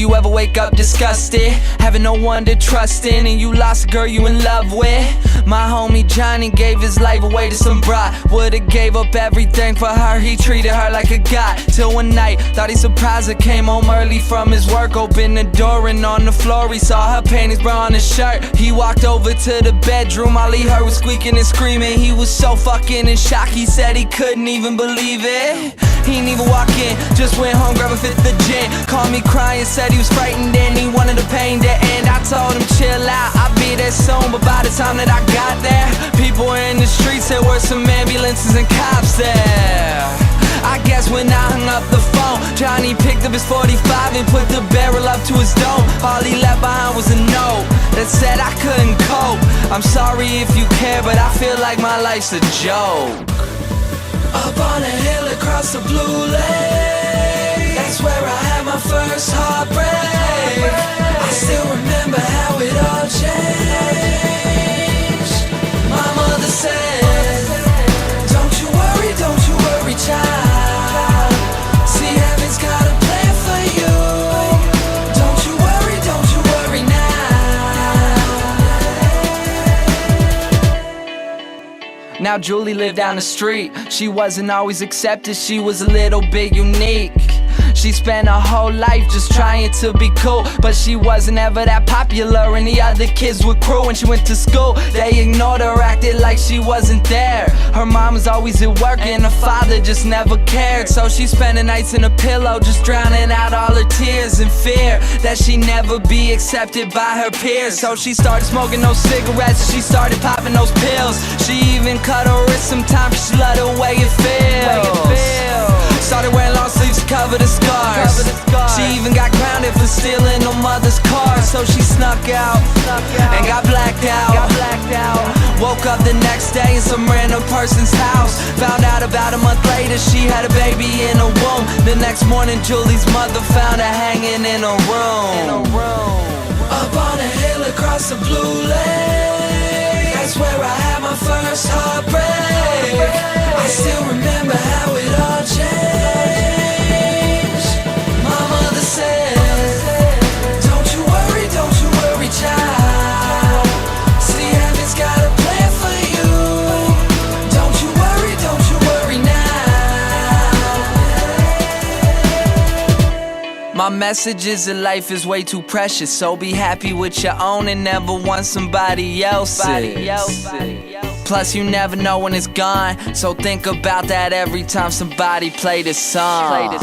you ever wake up disgusted, having no one to trust in, and you lost a girl you in love with? My homie Johnny gave his life away to some bride. Would've gave up everything for her, he treated her like a god. Till one night, thought he surprised her, came home early from his work, opened the door and on the floor he saw her panties, bra on his shirt. He walked over to the bedroom, all he heard was squeaking and screaming. He was so fucking in shock, he said he couldn't even believe it. He didn't even walk in, just went home, grabbed a fifth of gin. Called me crying, said he was frightened and he wanted the pain to end. I told him chill out, I'll be there soon. But by the time that I got there, people were in the streets, there were some ambulances and cops there. I guess when I hung up the phone, Johnny picked up his 45 and put the barrel up to his dome. All he left behind was a note that said I couldn't cope. I'm sorry if you care, but I feel like my life's a joke. Up on a hill across the blue lake, that's where I had my first heartbreak. I still remember how it all changed. My mother said, don't you worry, child. See, heaven's got a plan for you. Don't you worry now. Now Julie lived down the street. She wasn't always accepted, she was a little bit unique. She spent her whole life just trying to be cool, but she wasn't ever that popular and the other kids were cruel. When she went to school, they ignored her, acted like she wasn't there. Her mom was always at work and her father just never cared. So she spent the nights in a pillow, just drowning out all her tears in fear that she'd never be accepted by her peers. So she started smoking those cigarettes, she started popping those pills. She even cut her wrist sometimes cause she loved the way it feels. Started wearing long sleeves to cover the scars. She even got grounded for stealing her mother's car. So she snuck out and got blacked out. Woke up the next day in some random person's house. Found out about a month later she had a baby in her womb. The next morning Julie's mother found her hanging in her room. Up on a hill across the blue lake, that's where I had my first heartbreak. I still remember how it all changed. My mother said, don't you worry, child. See, heaven's got a plan for you. Don't you worry now. My message is that life is way too precious, so be happy with your own and never want somebody else's. Plus you never know when it's gone, so think about that every time somebody play this song.